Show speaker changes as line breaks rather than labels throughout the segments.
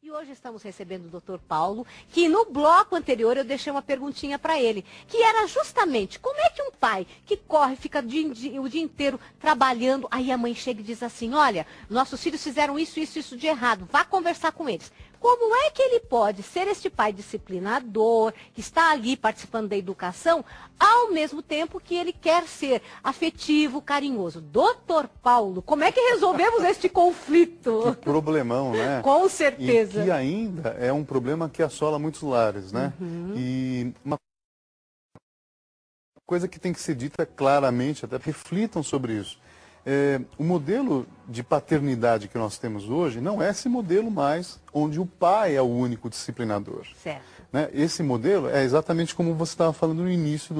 E hoje estamos recebendo o Dr. Paulo, que no bloco anterior eu deixei uma perguntinha para ele, que era justamente como é que um pai que corre, fica o dia inteiro trabalhando, aí a mãe chega e diz assim, olha, nossos filhos fizeram isso de errado, vá conversar com eles. Como é que ele pode ser este pai disciplinador, que está ali participando da educação, ao mesmo tempo que ele quer ser afetivo, carinhoso? Doutor Paulo, como é que resolvemos este conflito?
Que problemão, né?
Com certeza.
E que ainda é um problema que assola muitos lares, né? E uma coisa que tem que ser dita claramente, até reflitam sobre isso. O modelo de paternidade que nós temos hoje não é esse modelo mais onde o pai é o único disciplinador.
Certo.
Né? Esse modelo é exatamente como você estava falando no início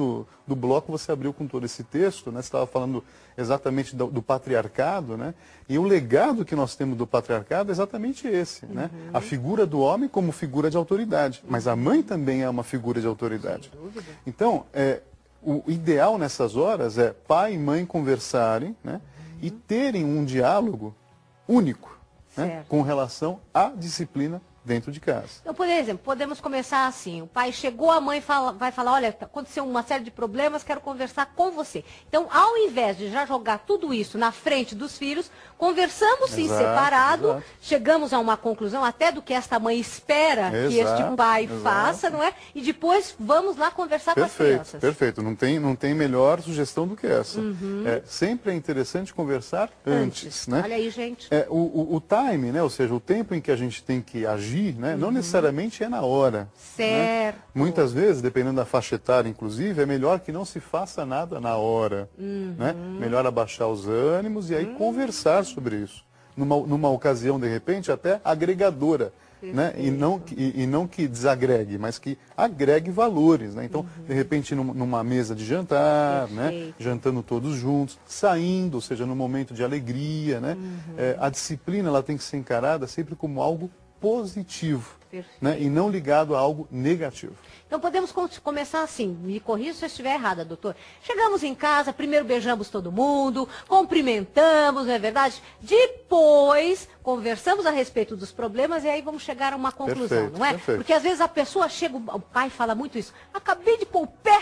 do bloco, você abriu com todo esse texto, né? Você estava falando exatamente do patriarcado, né? E o legado que nós temos do patriarcado é exatamente esse, né? A figura do homem como figura de autoridade, mas a mãe também é uma figura de autoridade.
Sem dúvida.
Então, o ideal nessas horas é pai e mãe conversarem, né? E terem um diálogo único, né? Com relação à disciplina dentro de casa.
Então, por exemplo, podemos começar assim, o pai chegou, a mãe vai falar, olha, aconteceu uma série de problemas, quero conversar com você. Então, ao invés de já jogar tudo isso na frente dos filhos, conversamos sim separado, chegamos a uma conclusão até do que esta mãe espera que este pai faça, não é? E depois vamos lá conversar com as crianças.
Perfeito, não tem melhor sugestão do que essa. Sempre é interessante conversar antes, né?
Olha aí, gente.
O time, né? Ou seja, o tempo em que a gente tem que agir, né? Não necessariamente é na hora.
Certo.
Né? Muitas vezes, dependendo da faixa etária, inclusive, é melhor que não se faça nada na hora. Né? Melhor abaixar os ânimos e aí conversar sobre isso. Numa ocasião, de repente, até agregadora. Né? E não que desagregue, mas que agregue valores. Né? Então, de repente, numa mesa de jantar, né? Jantando todos juntos, saindo, ou seja, num momento de alegria. Né? A disciplina ela tem que ser encarada sempre como algo positivo, né? E não ligado a algo negativo.
Então podemos começar assim, me corrija se eu estiver errada, doutor. Chegamos em casa, primeiro beijamos todo mundo, cumprimentamos, não é verdade? Depois conversamos a respeito dos problemas e aí vamos chegar a uma conclusão, não é? Porque às vezes a pessoa chega, o pai fala muito isso, acabei de pôr o pé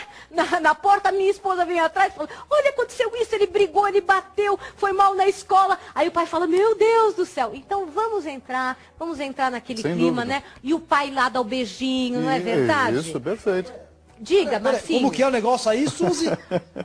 na porta, minha esposa vem atrás e fala, olha, aconteceu isso, ele brigou, ele bateu, foi mal na escola. Aí o pai fala, meu Deus do céu, então vamos entrar naquele clima, né? E o pai lá dá o beijinho, não é verdade?
Isso, perfeito.
Diga, Marcinho.
Como que é o negócio aí, Suzy?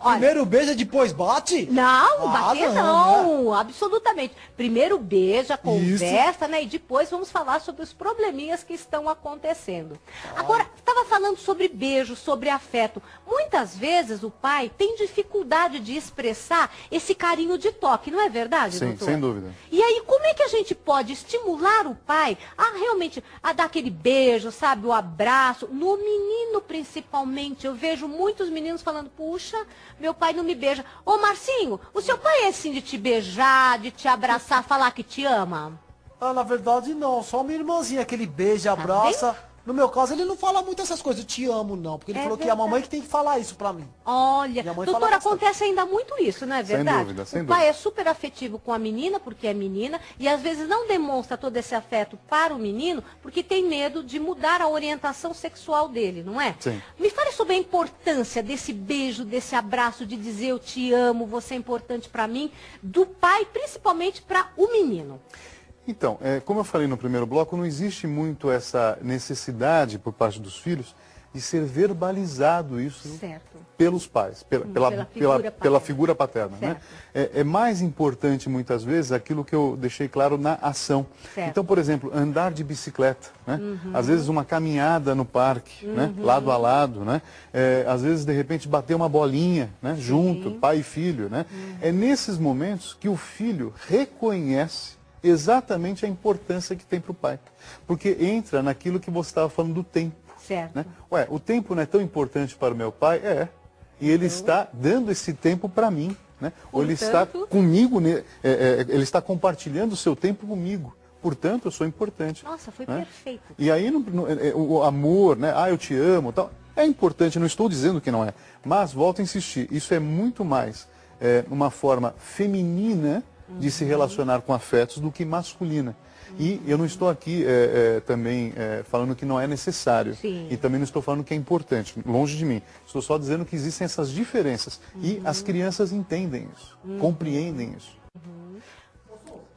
Primeiro beija, depois bate?
Não, bater não, absolutamente. Primeiro beija, conversa, né? E depois vamos falar sobre os probleminhas que estão acontecendo. Agora, estava falando sobre beijo, sobre afeto. Muitas vezes o pai tem dificuldade de expressar esse carinho de toque, não é verdade, doutor?
Sim, sem dúvida.
E aí, como é que a gente pode estimular o pai a realmente a dar aquele beijo, sabe, o abraço, no menino principalmente? Eu vejo muitos meninos falando, puxa, meu pai não me beija. Ô Marcinho, o seu pai é assim de te beijar, de te abraçar, falar que te ama?
Ah, na verdade não, só minha irmãzinha que ele beija, abraça. No meu caso, ele não fala muito essas coisas, eu te amo, não. Porque ele falou que é a mamãe que tem que falar isso pra mim.
Olha, doutor, acontece ainda muito isso, não é verdade?
Sem dúvida.
O pai é super afetivo com a menina, porque é menina, e às vezes não demonstra todo esse afeto para o menino, porque tem medo de mudar a orientação sexual dele, não é?
Sim.
Me fale sobre a importância desse beijo, desse abraço, de dizer eu te amo, você é importante pra mim, do pai, principalmente para o menino.
Então, como eu falei no primeiro bloco, não existe muito essa necessidade por parte dos filhos de ser verbalizado isso pelos pais, pela figura paterna. Né? É mais importante, muitas vezes, aquilo que eu deixei claro na ação. Então, por exemplo, andar de bicicleta, né? Às vezes uma caminhada no parque, né? Lado a lado, né? Às vezes, de repente, bater uma bolinha, né? Junto, pai e filho. Né? É nesses momentos que o filho reconhece exatamente a importância que tem para o pai. Porque entra naquilo que você estava falando do tempo. Né? Ué, o tempo não é tão importante para o meu pai? E ele está dando esse tempo para mim. Né? Ou ele está comigo, ele está compartilhando o seu tempo comigo. Portanto, eu sou importante.
Nossa, foi
né?
perfeito.
E aí o amor, né? Eu te amo, tal, é importante, não estou dizendo que não é. Mas, volto a insistir, isso é muito mais uma forma feminina de se relacionar com afetos do que masculina. E eu não estou aqui também falando que não é necessário.
Sim.
E também não estou falando que é importante, longe de mim. Estou só dizendo que existem essas diferenças. E as crianças entendem isso, compreendem isso.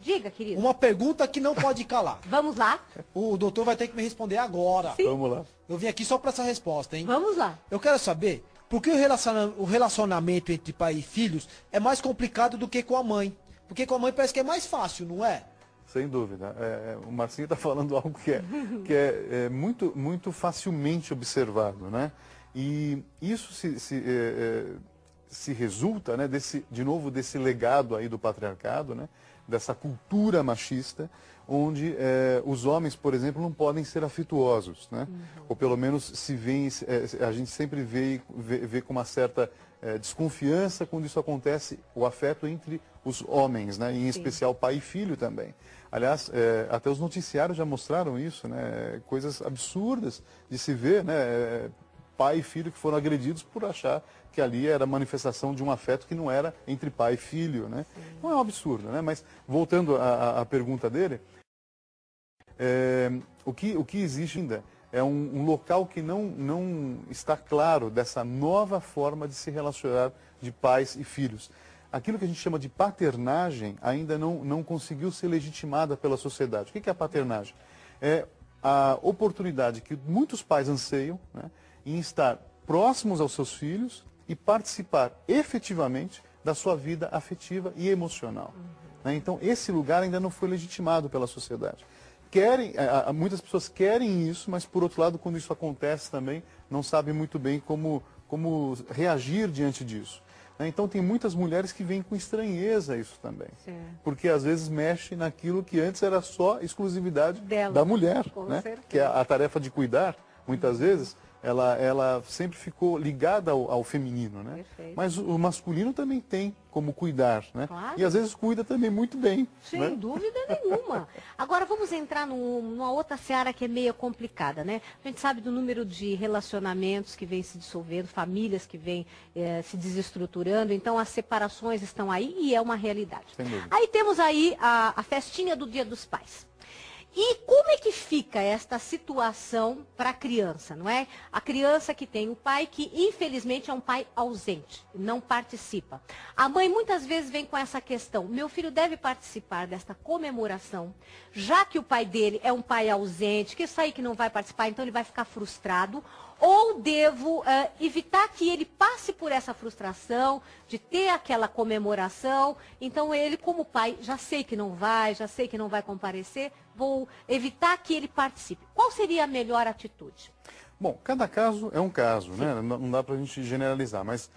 Diga, querido.
Uma pergunta que não pode calar.
Vamos lá?
O doutor vai ter que me responder agora.
Sim.
Vamos lá.
Eu vim aqui só para essa resposta, hein?
Vamos lá.
Eu quero saber por que o relacionamento entre pai e filhos é mais complicado do que com a mãe. Porque com a mãe parece que é mais fácil, não é?
Sem dúvida. O Marcinho está falando algo que é muito, muito facilmente observado, né? E isso se resulta, né, de novo, desse legado aí do patriarcado, né? Dessa cultura machista, onde os homens, por exemplo, não podem ser afetuosos, né? Ou pelo menos a gente sempre vê com uma certa desconfiança quando isso acontece, o afeto entre os homens, né? Em especial pai e filho também. Aliás, até os noticiários já mostraram isso, né? Coisas absurdas de se ver, né? Pai e filho que foram agredidos por achar que ali era manifestação de um afeto que não era entre pai e filho, né? Não é um absurdo, né? Mas voltando à pergunta dele, o que existe ainda é um local que não está claro dessa nova forma de se relacionar de pais e filhos. Aquilo que a gente chama de paternagem ainda não conseguiu ser legitimada pela sociedade. O que é a paternagem? É a oportunidade que muitos pais anseiam, né, em estar próximos aos seus filhos e participar efetivamente da sua vida afetiva e emocional. Né? Então, esse lugar ainda não foi legitimado pela sociedade. Muitas pessoas querem isso, mas, por outro lado, quando isso acontece também, não sabem muito bem como reagir diante disso. Então tem muitas mulheres que veem com estranheza isso também. Sim. Porque às vezes mexe naquilo que antes era só exclusividade da mulher, né? Que é a tarefa de cuidar, muitas vezes, ela sempre ficou ligada ao feminino, né? Perfeito. Mas o masculino também tem como cuidar, né? Claro. E às vezes cuida também muito bem.
Sem
né?
dúvida nenhuma. Agora vamos entrar numa outra seara que é meio complicada, né? A gente sabe do número de relacionamentos que vem se dissolvendo, famílias que vêm se desestruturando, então as separações estão aí e é uma realidade.
Sem dúvida.
Aí temos aí a festinha do Dia dos Pais. E como é que fica esta situação para a criança, não é? A criança que tem o pai que, infelizmente, é um pai ausente, não participa. A mãe muitas vezes vem com essa questão, meu filho deve participar desta comemoração, já que o pai dele é um pai ausente, que isso aí que não vai participar, então ele vai ficar frustrado, ou devo evitar que ele passe por essa frustração de ter aquela comemoração, então ele, como pai, já sei que não vai comparecer, vou evitar que ele participe. Qual seria a melhor atitude?
Bom, cada caso é um caso, né? Não dá para a gente generalizar, mas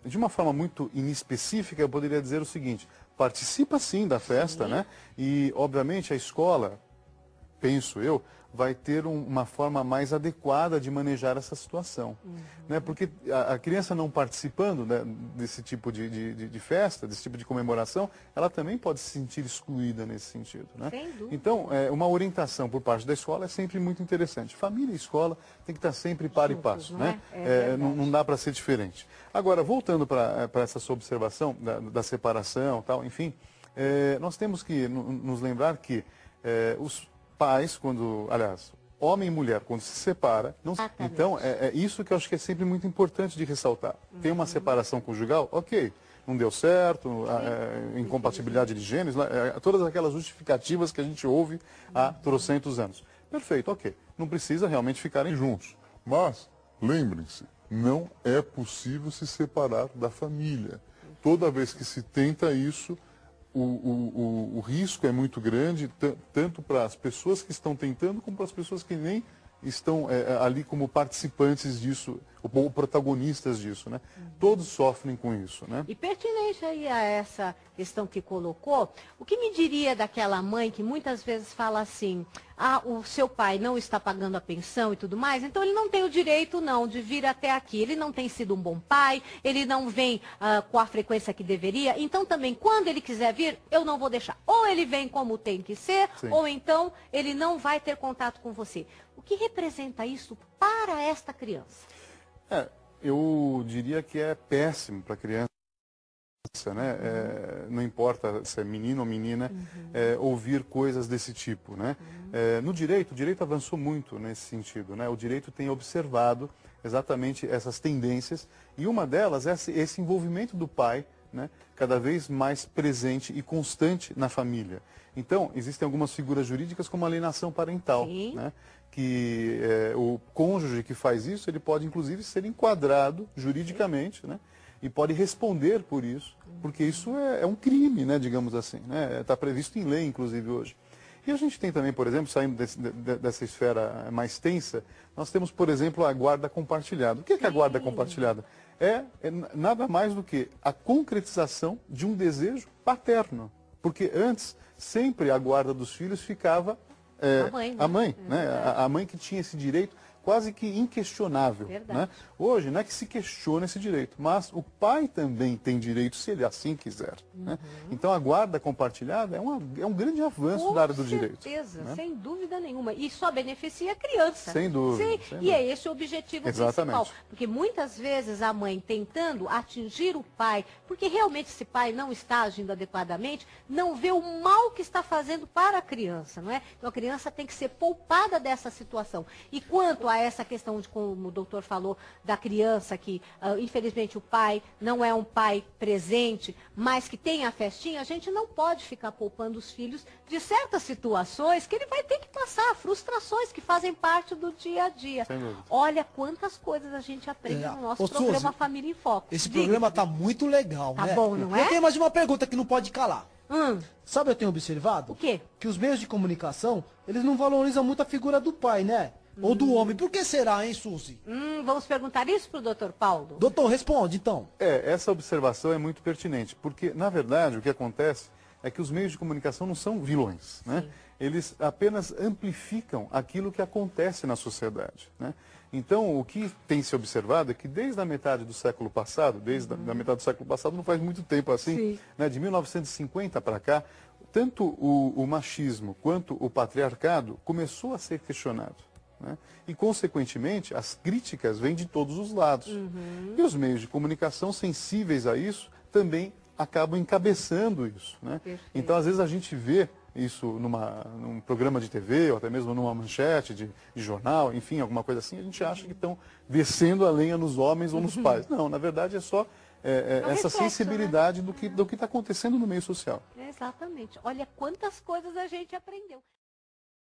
de uma forma muito inespecífica eu poderia dizer o seguinte, participa sim da festa, né? E obviamente a escola, penso eu, vai ter uma forma mais adequada de manejar essa situação. Né? Porque a criança não participando, né, desse tipo de festa, desse tipo de comemoração, ela também pode se sentir excluída nesse sentido. Né?
Sem dúvida.
Então, uma orientação por parte da escola é sempre muito interessante. Família e escola tem que estar sempre par e passo. Né? Não dá para ser diferente. Agora, voltando para essa sua observação da separação, tal, enfim, nós temos que nos lembrar que os pais, homem e mulher, quando se separa, então é isso que eu acho que é sempre muito importante de ressaltar. Tem uma separação conjugal, ok, não deu certo, incompatibilidade de gêneros, todas aquelas justificativas que a gente ouve há trocentos anos. Perfeito, ok, não precisa realmente ficarem juntos.
Mas, lembrem-se, não é possível se separar da família. Toda vez que se tenta isso, o risco é muito grande, tanto para as pessoas que estão tentando, como para as pessoas que nem estão ali como participantes disso, ou protagonistas disso, né? Todos sofrem com isso, né?
E pertinente aí a essa questão que colocou, o que me diria daquela mãe que muitas vezes fala assim, o seu pai não está pagando a pensão e tudo mais, então ele não tem o direito não de vir até aqui, ele não tem sido um bom pai, ele não vem com a frequência que deveria, então também quando ele quiser vir, eu não vou deixar. Ou ele vem como tem que ser, sim, ou então ele não vai ter contato com você. O que representa isso para esta criança?
Eu diria que é péssimo para a criança né? Não importa se é menino ou menina, ouvir coisas desse tipo, né? No direito, o direito avançou muito nesse sentido, né? O direito tem observado exatamente essas tendências e uma delas é esse envolvimento do pai, né? Cada vez mais presente e constante na família. Então, existem algumas figuras jurídicas como a alienação parental, né? Que o cônjuge que faz isso, ele pode inclusive ser enquadrado juridicamente, né? E pode responder por isso, porque isso é um crime, né, digamos assim, né? Está previsto em lei, inclusive, hoje. E a gente tem também, por exemplo, saindo dessa esfera mais tensa, nós temos, por exemplo, a guarda compartilhada. O que é a guarda compartilhada? É nada mais do que a concretização de um desejo paterno. Porque antes, sempre a guarda dos filhos ficava a mãe, né? A mãe que tinha esse direito quase que inquestionável. Né? Hoje não é que se questiona esse direito, mas o pai também tem direito se ele assim quiser. Né? Então a guarda compartilhada é um grande avanço da área do direito. Com certeza,
né? Sem dúvida nenhuma. E só beneficia a criança.
Sem dúvida.
Sem dúvida. É esse o objetivo principal. Porque muitas vezes a mãe tentando atingir o pai, porque realmente esse pai não está agindo adequadamente, não vê o mal que está fazendo para a criança. Não é? Então a criança tem que ser poupada dessa situação. E quanto a essa questão de, como o doutor falou, da criança que, infelizmente, o pai não é um pai presente, mas que tem a festinha, a gente não pode ficar poupando os filhos de certas situações que ele vai ter que passar, frustrações que fazem parte do dia a dia. Olha quantas coisas a gente aprende no nosso programa Suzy, Família em Foco.
Esse programa tá muito legal,
né?
Tá
bom, não é?
Eu tenho mais uma pergunta que não pode calar. Sabe, eu tenho observado?
O quê?
Que os meios de comunicação, eles não valorizam muito a figura do pai, né? Ou do homem. Por que será, hein, Suzy?
Vamos perguntar isso pro doutor Paulo?
Doutor, responde, então.
Essa observação é muito pertinente, porque, na verdade, o que acontece é que os meios de comunicação não são vilões, né? Eles apenas amplificam aquilo que acontece na sociedade, né? Então, o que tem se observado é que desde a metade do século passado, da metade do século passado, não faz muito tempo assim, né? De 1950 para cá, tanto o machismo quanto o patriarcado começou a ser questionado. Né? E, consequentemente, as críticas vêm de todos os lados. E os meios de comunicação sensíveis a isso também acabam encabeçando isso. Né? Então, às vezes, a gente vê isso num programa de TV, ou até mesmo numa manchete de jornal, enfim, alguma coisa assim, a gente acha que estão descendo a lenha nos homens ou nos pais. Não, na verdade é só essa sensibilidade, né? do que está acontecendo no meio social.
Exatamente. Olha quantas coisas a gente aprendeu.